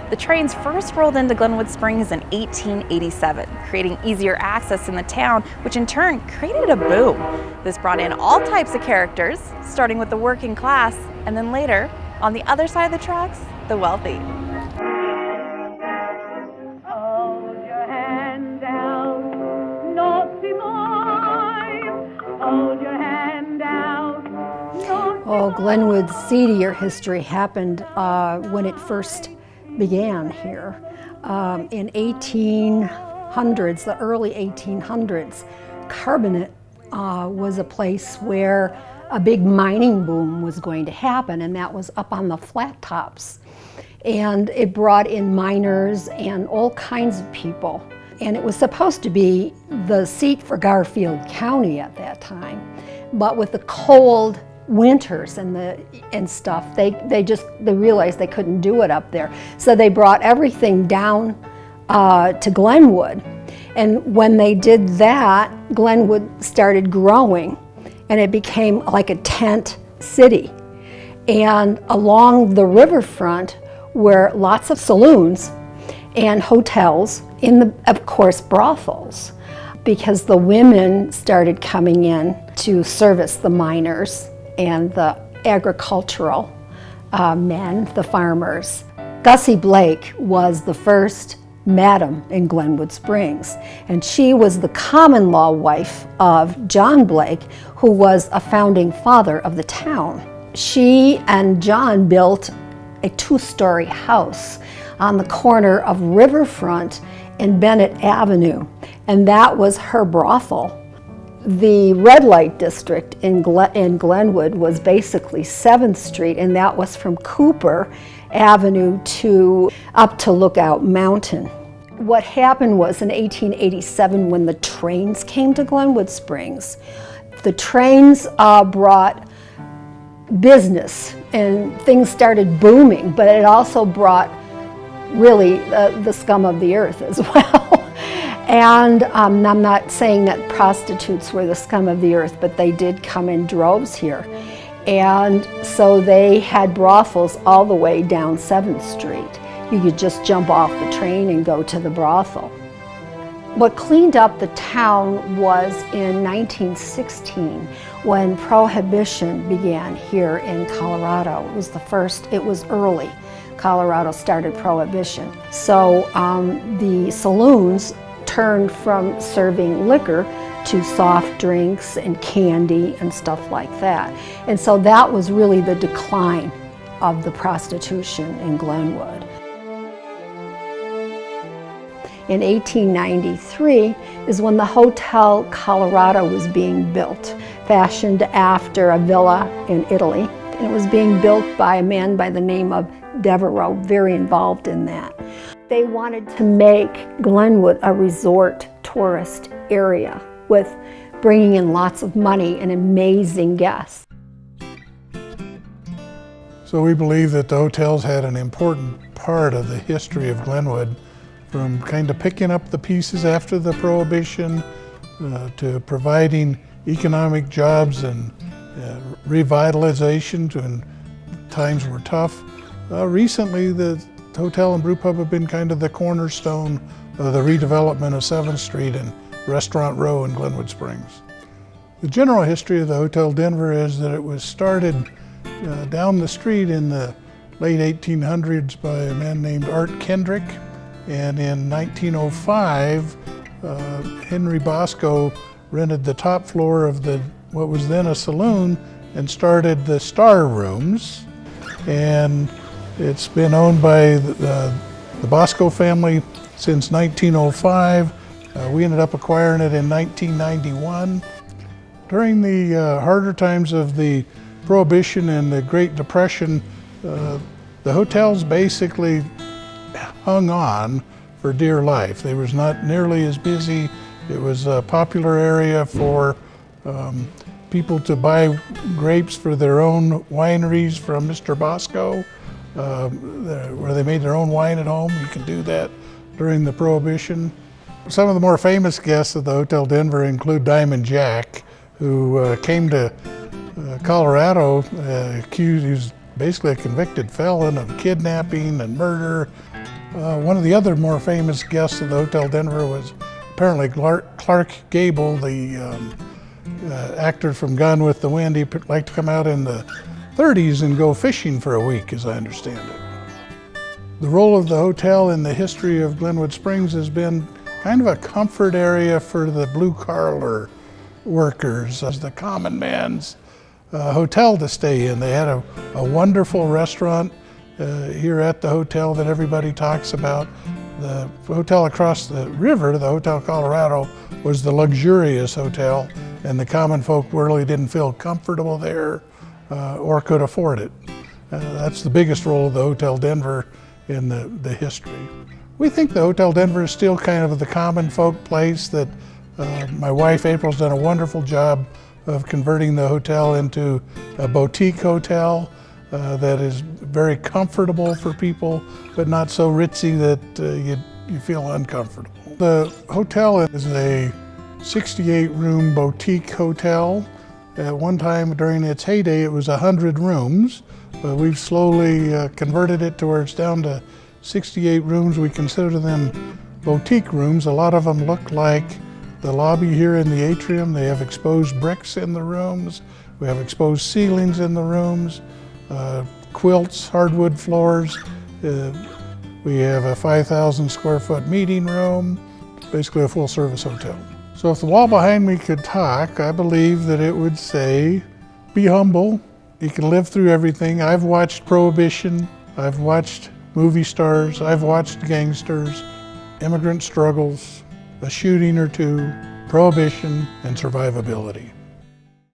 The trains first rolled into Glenwood Springs in 1887, creating easier access in the town, which in turn created a boom. This brought in all types of characters, starting with the working class, and then later, on the other side of the tracks, the wealthy. Hold your hand down, naughty boy. Hold your hand down, naughty Oh, Glenwood's seedier history happened when it first began here. In 1800s, the early 1800s, Carbonate was a place where a big mining boom was going to happen, and that was up on the flat tops. And it brought in miners and all kinds of people. And it was supposed to be the seat for Garfield County at that time. But with the cold winters and stuff, they realized they couldn't do it up there. So they brought everything down to Glenwood. And when they did that, Glenwood started growing, and it became like a tent city. And along the riverfront were lots of saloons and hotels, of course, brothels, because the women started coming in to service the miners and the agricultural men, the farmers. Gussie Blake was the first madam in Glenwood Springs, and she was the common law wife of John Blake, who was a founding father of the town. She and John built a two-story house on the corner of Riverfront and Bennett Avenue, and that was her brothel. The red light district in Glenwood was basically 7th Street, and that was from Cooper Avenue up to Lookout Mountain. What happened was in 1887, when the trains came to Glenwood Springs, the trains brought business and things started booming, but it also brought really the scum of the earth as well. And I'm not saying that prostitutes were the scum of the earth, but they did come in droves here. And so they had brothels all the way down 7th Street. You could just jump off the train and go to the brothel. What cleaned up the town was in 1916, when Prohibition began here in Colorado. It was early. Colorado started Prohibition. So the saloons turned from serving liquor to soft drinks and candy and stuff like that. And so that was really the decline of the prostitution in Glenwood. In 1893 is when the Hotel Colorado was being built, fashioned after a villa in Italy. And it was being built by a man by the name of Devereaux, very involved in that. They wanted to make Glenwood a resort tourist area with bringing in lots of money and amazing guests. So we believe that the hotels had an important part of the history of Glenwood, from kind of picking up the pieces after the Prohibition to providing economic jobs and revitalization when times were tough. Recently, the hotel and brew pub have been kind of the cornerstone of the redevelopment of 7th Street and Restaurant Row in Glenwood Springs. The general history of the Hotel Denver is that it was started down the street in the late 1800s by a man named Art Kendrick, and in 1905 Henry Bosco rented the top floor of what was then a saloon and started the Star Rooms, and it's been owned by the Bosco family since 1905. We ended up acquiring it in 1991. During the harder times of the Prohibition and the Great Depression, the hotels basically hung on for dear life. They was not nearly as busy. It was a popular area for people to buy grapes for their own wineries from Mr. Bosco, where they made their own wine at home. You can do that during the Prohibition. Some of the more famous guests at the Hotel Denver include Diamond Jack, who came to Colorado accused. He was basically a convicted felon of kidnapping and murder. One of the other more famous guests of the Hotel Denver was apparently Clark Gable, the actor from Gone with the Wind. He liked to come out in the 30s and go fishing for a week, as I understand it. The role of the hotel in the history of Glenwood Springs has been kind of a comfort area for the blue-collar workers, as the common man's hotel to stay in. They had a wonderful restaurant here at the hotel that everybody talks about. The hotel across the river, the Hotel Colorado, was the luxurious hotel, and the common folk really didn't feel comfortable there or could afford it. That's the biggest role of the Hotel Denver in the history. We think the Hotel Denver is still kind of the common folk place that my wife April's done a wonderful job of converting the hotel into a boutique hotel that is very comfortable for people, but not so ritzy that you feel uncomfortable. The hotel is a 68-room boutique hotel. At one time during its heyday, it was 100 rooms, but we've slowly converted it to where it's down to 68 rooms. We consider them boutique rooms. A lot of them look like the lobby here in the atrium. They have exposed bricks in the rooms. We have exposed ceilings in the rooms. Quilts, hardwood floors. We have a 5,000 square foot meeting room, basically a full service hotel. So if the wall behind me could talk, I believe that it would say, be humble, you can live through everything. I've watched Prohibition, I've watched movie stars, I've watched gangsters, immigrant struggles, a shooting or two, Prohibition, and survivability.